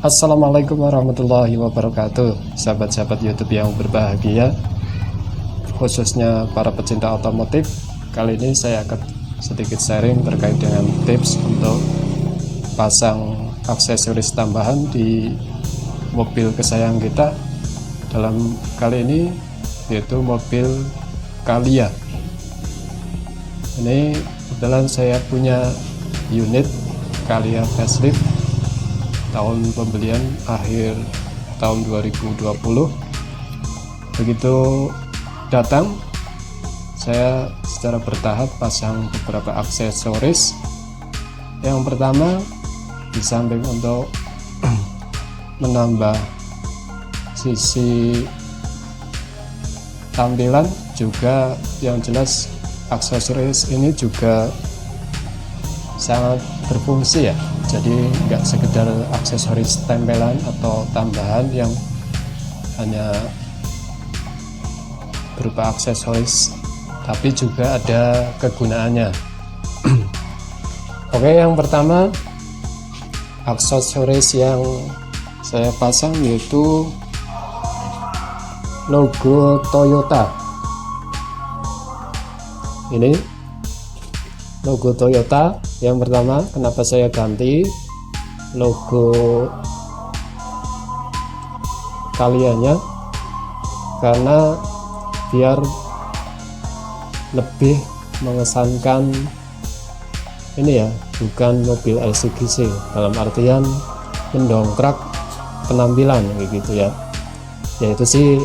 Assalamualaikum warahmatullahi wabarakatuh, sahabat-sahabat YouTube yang berbahagia, khususnya para pecinta otomotif. Kali ini saya akan sedikit sharing terkait dengan tips untuk pasang aksesoris tambahan di mobil kesayangan kita. Dalam kali ini yaitu mobil Calya. Ini kebetulan saya punya unit Calya facelift tahun pembelian akhir tahun 2020. Begitu datang, saya secara bertahap pasang beberapa aksesoris. Yang pertama, di samping untuk menambah sisi tampilan, juga yang jelas aksesoris ini juga sangat berfungsi ya. Jadi nggak sekedar aksesoris tempelan atau tambahan yang hanya berupa aksesoris, tapi juga ada kegunaannya. Oke, yang pertama aksesoris yang saya pasang yaitu logo Toyota. Ini logo Toyota. Yang pertama, kenapa saya ganti logo Calyanya? Karena biar lebih mengesankan ini ya, bukan mobil LCGC, dalam artian mendongkrak penampilan gitu ya. Ya itu sih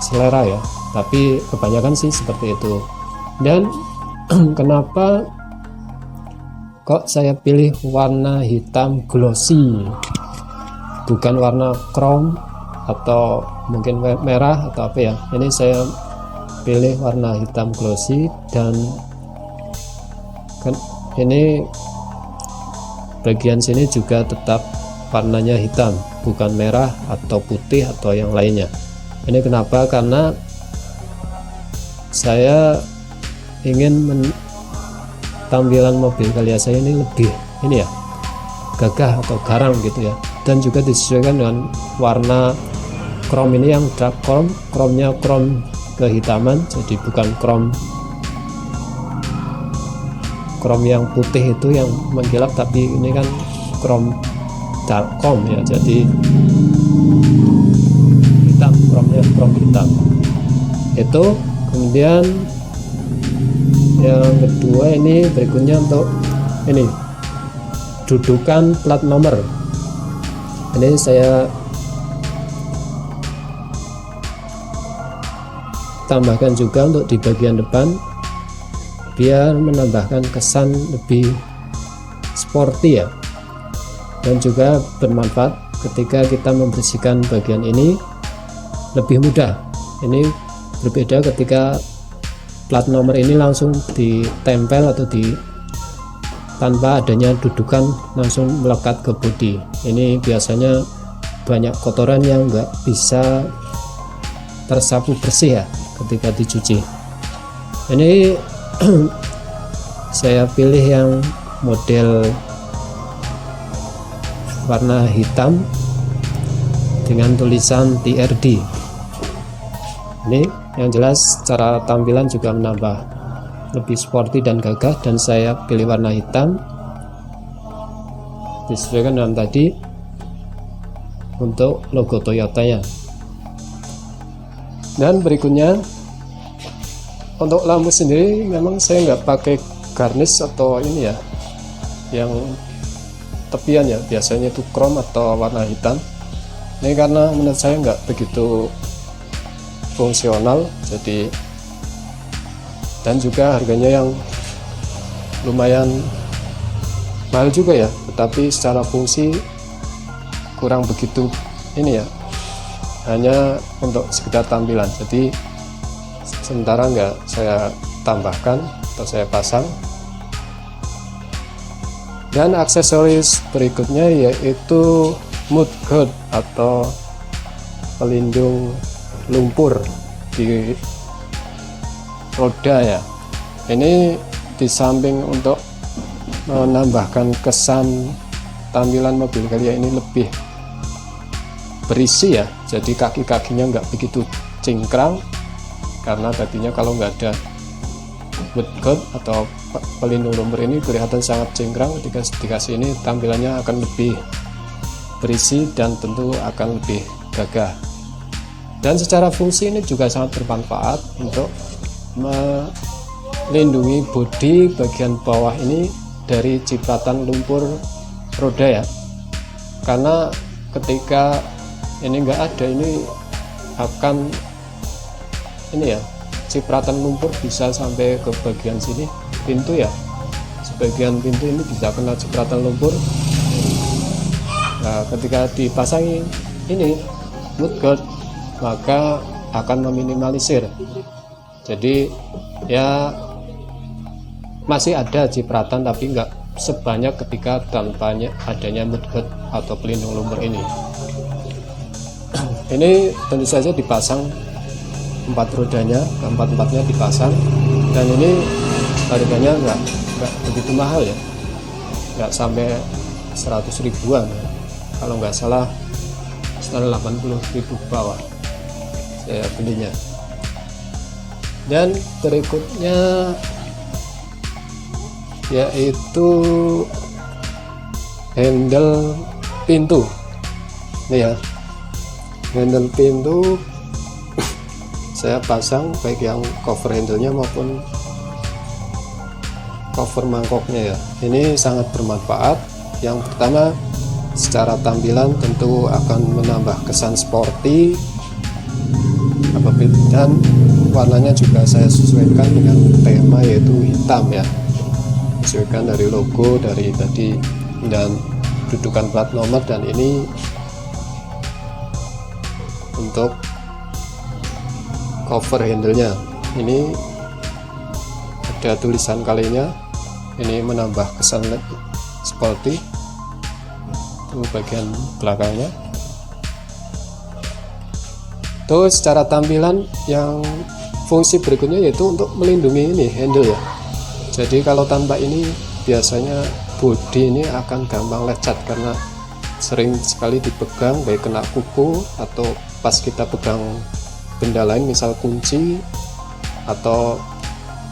selera ya, tapi kebanyakan sih seperti itu. Dan kenapa kok saya pilih warna hitam glossy, bukan warna chrome atau mungkin merah atau apa ya. Ini saya pilih warna hitam glossy, dan ini bagian sini juga tetap warnanya hitam, bukan merah atau putih atau yang lainnya. Ini kenapa? Karena saya ingin tampilan mobil Calya saya ini lebih ini ya, gagah atau garang gitu ya, dan juga disesuaikan dengan warna chrome ini, yang dark chrome, chrome-nya chrome kehitaman, jadi bukan chrome yang putih itu yang mengkilap, tapi ini kan chrome dark chrome ya, jadi hitam, chrome-nya chrome hitam itu. Kemudian yang kedua, ini berikutnya untuk ini dudukan plat nomor. Ini saya tambahkan juga untuk di bagian depan, biar menambahkan kesan lebih sporty ya, dan juga bermanfaat ketika kita membersihkan bagian ini lebih mudah. Ini berbeda ketika plat nomor ini langsung ditempel atau tanpa adanya dudukan langsung melekat ke bodi. Ini biasanya banyak kotoran yang nggak bisa tersapu bersih ya ketika dicuci. Ini saya pilih yang model warna hitam dengan tulisan TRD. Ini yang jelas secara tampilan juga menambah lebih sporty dan gagah, dan saya pilih warna hitam disesuaikan dengan tadi untuk logo Toyotanya. Dan berikutnya untuk lampu sendiri, memang saya nggak pakai garnish atau ini ya, yang tepian ya, biasanya itu chrome atau warna hitam. Ini karena menurut saya nggak begitu fungsional, jadi, dan juga harganya yang lumayan mahal juga ya, tetapi secara fungsi kurang begitu ini ya, hanya untuk sekedar tampilan. Jadi sementara nggak saya tambahkan atau saya pasang. Dan aksesoris berikutnya yaitu mudguard atau pelindung lumpur di roda ya. Ini di samping untuk menambahkan kesan tampilan mobil Calya ini lebih berisi ya, jadi kaki-kakinya nggak begitu cingkrang, karena tadinya kalau nggak ada woodguard atau pelindung lumber ini kelihatan sangat cingkrang. Ketika dikasih ini tampilannya akan lebih berisi dan tentu akan lebih gagah. Dan secara fungsi ini juga sangat bermanfaat untuk melindungi bodi bagian bawah ini dari cipratan lumpur roda ya, karena ketika ini enggak ada, ini akan ini ya, cipratan lumpur bisa sampai ke bagian sini pintu ya, sebagian pintu ini bisa kena cipratan lumpur. Nah, ketika dipasangi ini woodguard maka akan meminimalisir, jadi ya masih ada cipratan tapi enggak sebanyak ketika tanpa adanya woodguard atau pelindung lumber ini. Ini tentu saja dipasang 4 rodanya, keempat-empatnya dipasang, dan ini harganya enggak begitu mahal ya, enggak sampai 100 ribuan ya. Kalau nggak salah sekitar 80.000 bawah saya belinya. Dan berikutnya yaitu handle pintu. Ini ya, handle pintu saya pasang baik yang cover handle-nya maupun cover mangkoknya ya. Ini sangat bermanfaat. Yang pertama, secara tampilan tentu akan menambah kesan sporty, dan warnanya juga saya sesuaikan dengan tema yaitu hitam ya, sesuaikan dari logo dari tadi dan dudukan plat nomor. Dan ini untuk cover handle-nya ini ada tulisan kalinya, ini menambah kesan sporty. Itu bagian belakangnya. Terus secara tampilan yang fungsi berikutnya yaitu untuk melindungi ini handle ya. Jadi kalau tanpa ini biasanya bodi ini akan gampang lecet karena sering sekali dipegang, baik kena kuku atau pas kita pegang benda lain misal kunci atau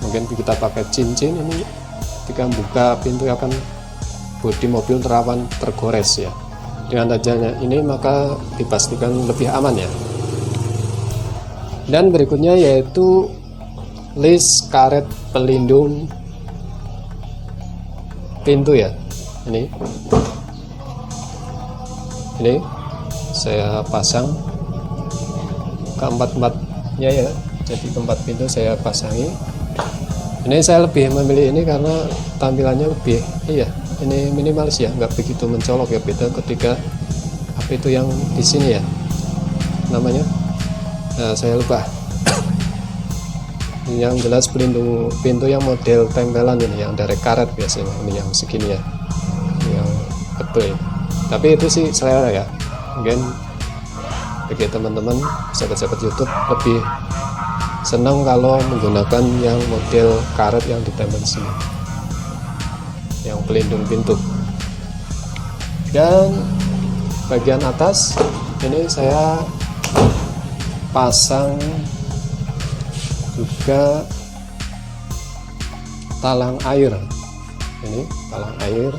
mungkin kita pakai cincin, ini ketika buka pintu akan bodi mobil rawan tergores ya. Dengan adanya ini maka dipastikan lebih aman ya. Dan berikutnya yaitu list karet pelindung pintu ya. Ini saya pasang keempat-empatnya ya, jadi keempat pintu saya pasangi. Ini saya lebih memilih ini karena tampilannya lebih ini minimalis ya, nggak begitu mencolok ya, beda ketika apa itu yang di sini ya namanya, nah saya lupa. Yang jelas pelindung pintu yang model tempelan ini, yang dari karet biasanya, ini yang segini ya, yang tebel. Tapi itu sih selera ya, mungkin bagi teman-teman sahabat-sahabat YouTube lebih senang kalau menggunakan yang model karet yang ditempel sini, yang pelindung pintu. Dan bagian atas ini saya pasang juga talang air. Ini talang air.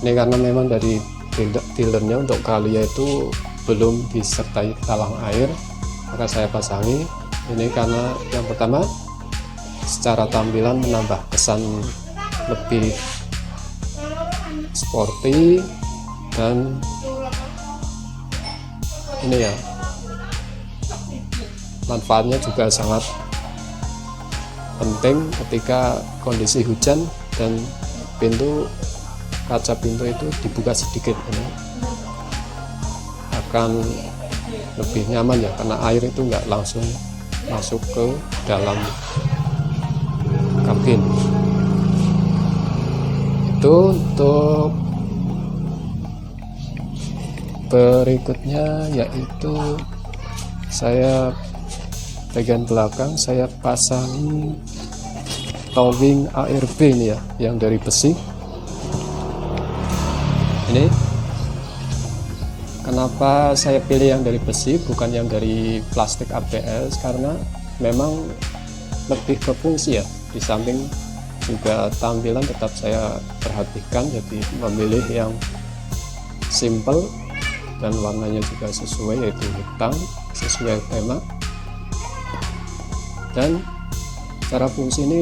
Ini karena memang dari dealernya untuk Kalia itu belum disertai talang air, maka saya pasangi. Ini karena yang pertama secara tampilan menambah kesan lebih sporty, dan ini ya manfaatnya juga sangat penting ketika kondisi hujan dan kaca pintu itu dibuka sedikit, ini akan lebih nyaman ya, karena air itu nggak langsung masuk ke dalam kabin. Itu untuk berikutnya yaitu saya bagian belakang saya pasangi towing ARB ini ya, yang dari besi. Ini kenapa saya pilih yang dari besi bukan yang dari plastik ABS, karena memang lebih ke fungsi ya, di samping juga tampilan tetap saya perhatikan, jadi memilih yang simple dan warnanya juga sesuai, yaitu hitam sesuai tema. Dan secara fungsi ini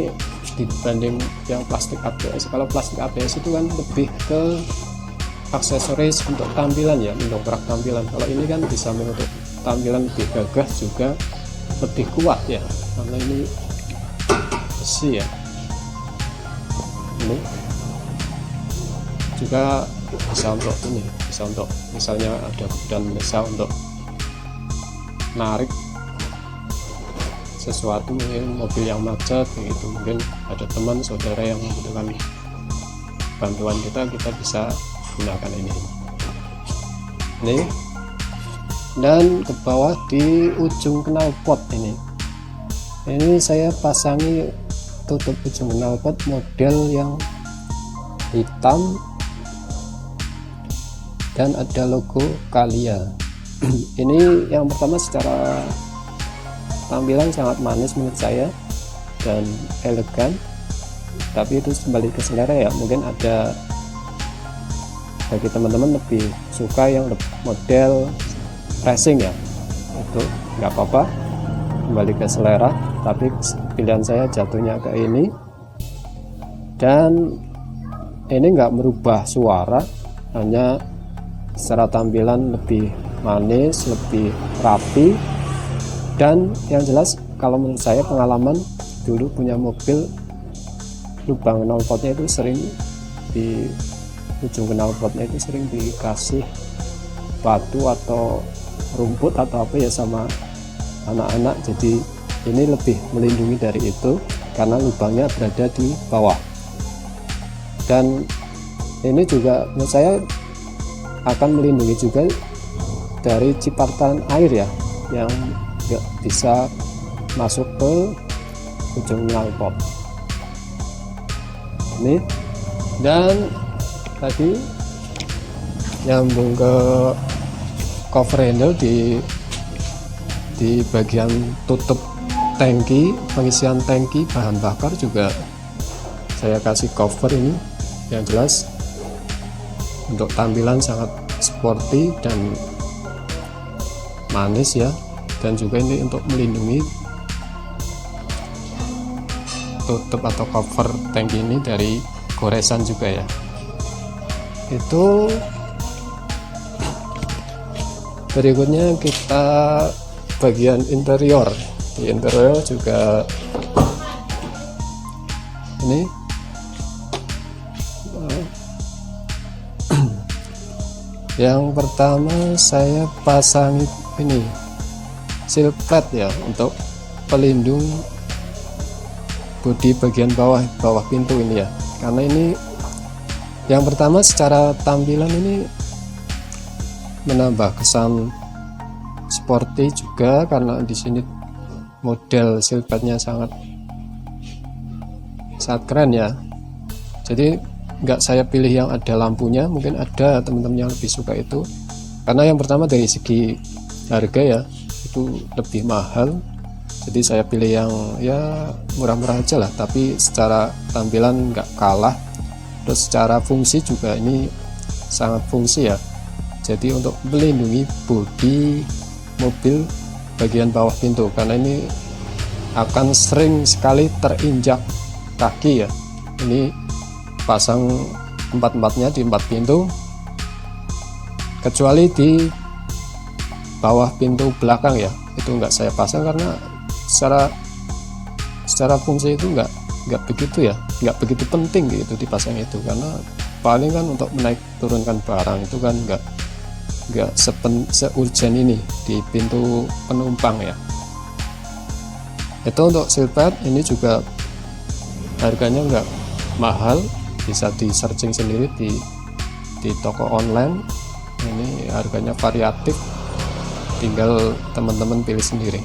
dibanding yang plastik ABS, kalau plastik ABS itu kan lebih ke aksesoris untuk tampilan ya, mendongkrak tampilan. Kalau ini kan di samping untuk tampilan lebih gagah juga lebih kuat ya, karena ini besi ya. Ini juga bisa untuk ini, bisa untuk misalnya ada dan bisa untuk narik sesuatu, mungkin mobil yang macet gitu, mungkin ada teman saudara yang membutuhkan bantuan kita bisa gunakan ini. Dan ke bawah di ujung knalpot ini saya pasangi tutup ujung knalpot model yang hitam dan ada logo Kalia. Ini yang pertama, secara tampilan sangat manis menurut saya dan elegan, tapi itu kembali ke selera ya. Mungkin ada bagi teman-teman lebih suka yang model racing ya, itu nggak apa-apa, kembali ke selera, tapi pilihan saya jatuhnya ke ini. Dan ini nggak merubah suara, hanya secara tampilan lebih manis, lebih rapi. Dan yang jelas kalau menurut saya, pengalaman dulu punya mobil, lubang knalpotnya itu sering di ujung knalpotnya itu sering dikasih batu atau rumput atau apa ya sama anak-anak, jadi ini lebih melindungi dari itu karena lubangnya berada di bawah. Dan ini juga menurut saya akan melindungi juga dari cipratan air ya, yang nggak bisa masuk ke ujung knalpot ini. Dan tadi nyambung ke cover handle di bagian tutup tangki, pengisian tangki bahan bakar juga saya kasih cover ini. Yang jelas untuk tampilan sangat sporty dan manis ya, dan juga ini untuk melindungi tutup atau cover tangki ini dari goresan juga ya. Itu berikutnya kita bagian interior. Di interior juga ini yang pertama saya pasangi ini seal plate ya, untuk pelindung bodi bagian bawah pintu ini ya. Karena ini yang pertama, secara tampilan ini menambah kesan sporty juga, karena di sini model seal plate-nya sangat keren ya. Jadi nggak saya pilih yang ada lampunya, mungkin ada teman-teman yang lebih suka itu, karena yang pertama dari segi harga ya itu lebih mahal, jadi saya pilih yang ya murah-murah aja lah, tapi secara tampilan nggak kalah. Terus secara fungsi juga ini sangat fungsi ya, jadi untuk melindungi bodi mobil bagian bawah pintu, karena ini akan sering sekali terinjak kaki ya. Ini pasang empat-empatnya di 4 pintu, kecuali di bawah pintu belakang ya, itu nggak saya pasang karena secara fungsi itu nggak begitu ya, nggak begitu penting gitu dipasang itu, karena paling kan untuk menaik turunkan barang itu kan nggak seurgen ini di pintu penumpang ya. Itu untuk seal plate. Ini juga harganya nggak mahal, bisa di searching sendiri di toko online. Ini harganya variatif, tinggal teman-teman pilih sendiri.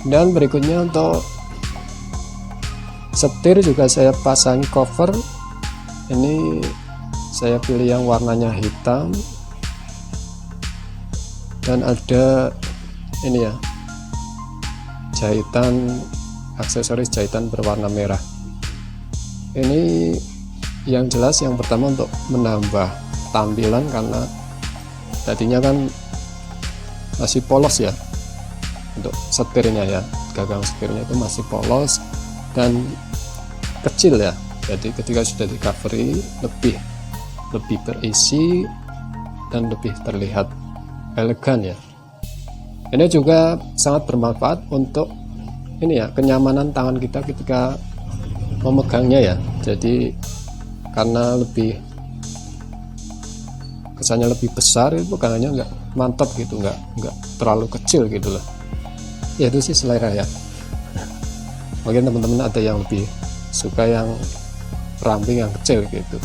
Dan berikutnya untuk setir juga saya pasangi cover. Ini saya pilih yang warnanya hitam, dan ada ini ya, jahitan, aksesoris jahitan berwarna merah. Ini yang jelas yang pertama untuk menambah tampilan, karena tadinya kan masih polos ya untuk setirnya ya, gagang setirnya itu masih polos dan kecil ya. Jadi ketika sudah di covery lebih berisi dan lebih terlihat elegan ya. Ini juga sangat bermanfaat untuk ini ya, kenyamanan tangan kita ketika memegangnya ya. Jadi karena kesannya lebih besar, itu pegangannya nggak mantap gitu, nggak terlalu kecil gitu loh ya. Itu sih selera ya, mungkin teman-teman ada yang lebih suka yang ramping, yang kecil gitu.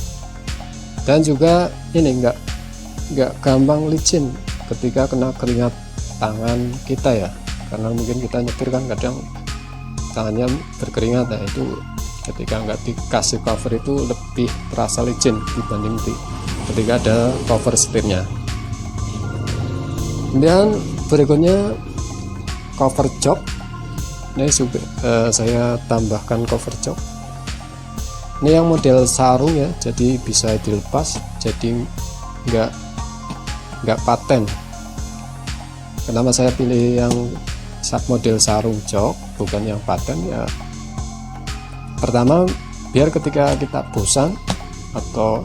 Dan juga ini nggak gampang licin ketika kena keringat tangan kita ya, karena mungkin kita nyetir kan kadang tangannya berkeringat. Nah itu ketika nggak dikasih cover itu lebih terasa licin dibanding ketika ada cover setirnya. Kemudian berikutnya cover jok. Ini saya tambahkan cover jok. Ini yang model sarung ya, jadi bisa dilepas, jadi nggak paten. Kenapa saya pilih yang model sarung jok bukan yang paten ya? Pertama, biar ketika kita bosan atau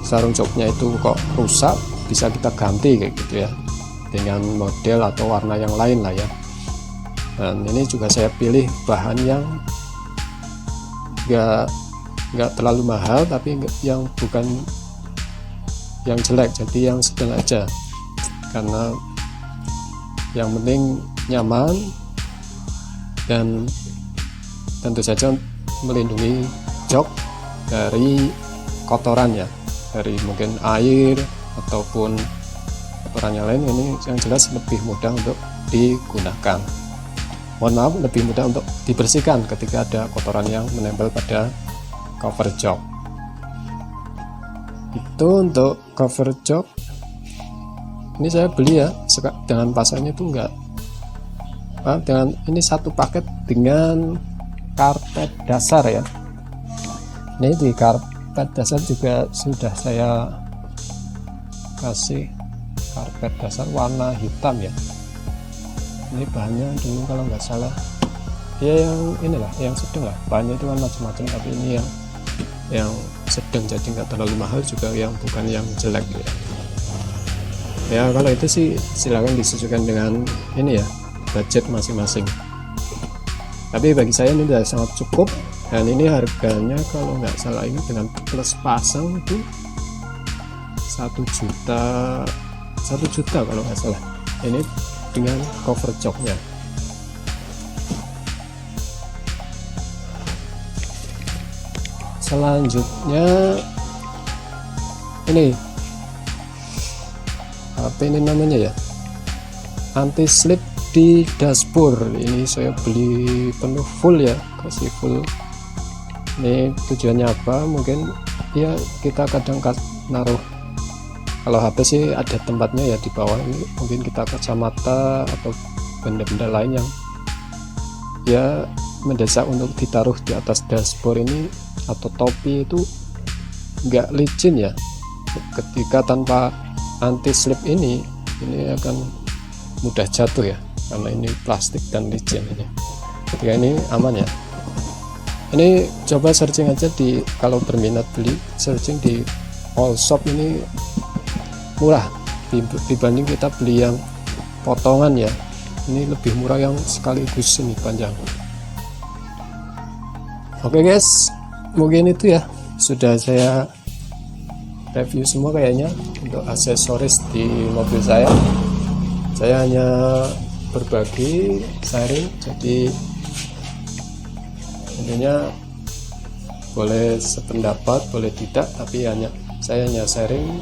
sarung joknya itu kok rusak, bisa kita ganti kayak gitu ya, dengan model atau warna yang lain lah ya. Dan ini juga saya pilih bahan yang nggak terlalu mahal, tapi yang bukan yang jelek, jadi yang sedang aja, karena yang penting nyaman dan tentu saja melindungi jok dari kotoran ya, dari mungkin air ataupun kotoran yang lain. Ini yang jelas lebih mudah untuk digunakan, mohon maaf, lebih mudah untuk dibersihkan ketika ada kotoran yang menempel pada cover jok. Itu untuk cover jok. Ini saya beli ya dengan pasarnya itu dengan ini satu paket dengan karpet dasar ya. Ini di karpet dasar juga sudah saya kasih karpet dasar warna hitam ya. Ini bahannya dulu kalau nggak salah ya yang inilah, yang sedang lah, bahannya itu kan macam-macam, tapi ini yang sedang, jadi nggak terlalu mahal juga, yang bukan yang jelek ya. Ya kalau itu sih silakan disesuaikan dengan ini ya, budget masing-masing. Tapi bagi saya ini sudah sangat cukup, dan ini harganya kalau nggak salah ini dengan plus pasang itu 1 juta kalau nggak salah. Ini dengan cover joknya. Selanjutnya ini apa ini namanya ya, anti slip di dashboard. Ini saya beli penuh full ya, kasih full. Ini tujuannya apa? Mungkin ya kita kadang naruh, kalau HP sih ada tempatnya ya di bawah. Ini mungkin kita kacamata atau benda-benda lain yang ya mendesak untuk ditaruh di atas dashboard ini, atau topi itu nggak licin ya. Ketika tanpa anti slip ini akan mudah jatuh ya, karena ini plastik dan licin ini. Ketika ini aman ya. Ini coba searching aja kalau berminat beli, searching di all shop. Ini murah dibanding kita beli yang potongan ya. Ini lebih murah yang sekaligus ini panjang. Oke guys, mungkin itu ya, sudah saya review semua kayaknya untuk aksesoris di mobil saya. Saya hanya berbagi, sharing, jadi intinya boleh sependapat, boleh tidak, tapi saya hanya sharing.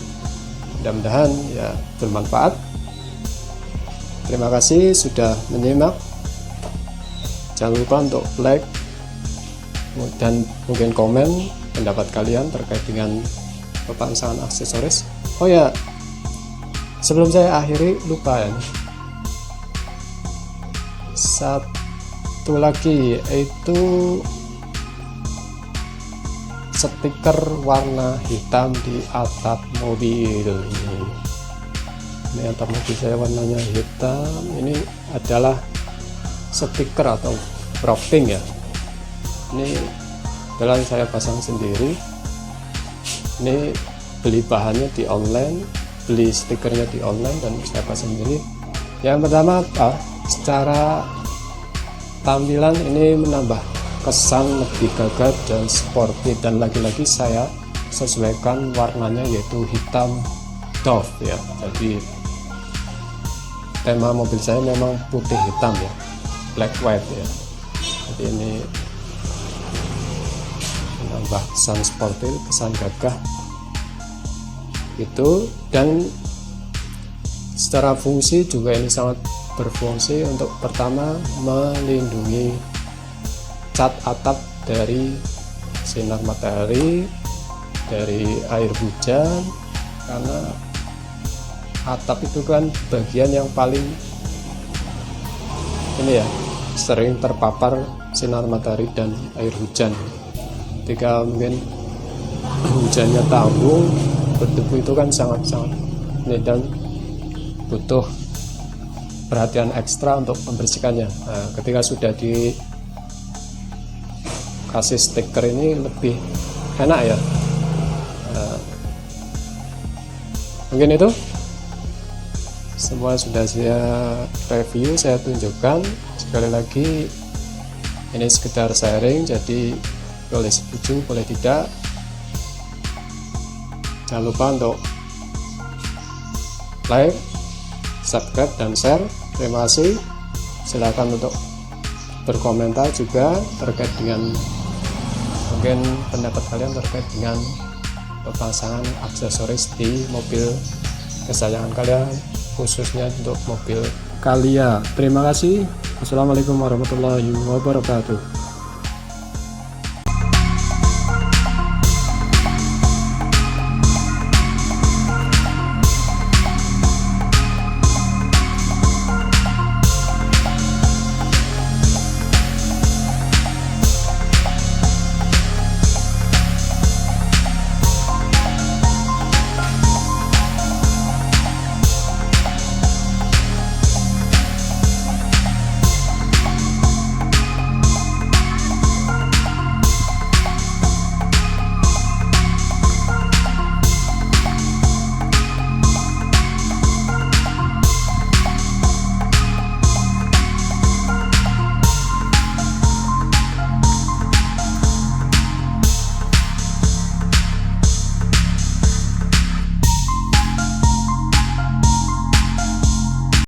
Mudah-mudahan ya bermanfaat. Terima kasih sudah menyimak. Jangan lupa untuk like dan mungkin komen pendapat kalian terkait dengan pemasangan aksesoris. Oh ya, sebelum saya akhiri, lupa ya, satu lagi yaitu stiker warna hitam di atap mobil ini atap mobil saya warnanya hitam. Ini adalah stiker atau wrapping ya, ini adalah saya pasang sendiri. Ini beli bahannya di online, beli stikernya di online, dan saya pasang sendiri. Yang pertama apa, secara tampilan ini menambah kesan lebih gagah dan sporty, dan lagi-lagi saya sesuaikan warnanya yaitu hitam doff ya. Jadi tema mobil saya memang putih hitam ya, black white ya. Jadi ini menambah kesan sporty, kesan gagah itu. Dan secara fungsi juga ini sangat berfungsi untuk pertama melindungi cat atap dari sinar matahari, dari air hujan, karena atap itu kan bagian yang paling ini ya, sering terpapar sinar matahari dan air hujan. Ketika mungkin hujannya tanggung, berdebu itu kan sangat-sangat ini, dan butuh perhatian ekstra untuk membersihkannya. Nah, ketika sudah dikasih stiker ini lebih enak ya. Nah, mungkin itu semua sudah saya review, saya tunjukkan. Sekali lagi ini sekedar sharing, jadi boleh setuju boleh tidak. Jangan lupa untuk like, subscribe, dan share. Terima kasih. Silakan untuk berkomentar juga terkait dengan mungkin pendapat kalian terkait dengan pemasangan aksesoris di mobil kesayangan kalian, khususnya untuk mobil Calya. Terima kasih. Assalamualaikum warahmatullahi wabarakatuh.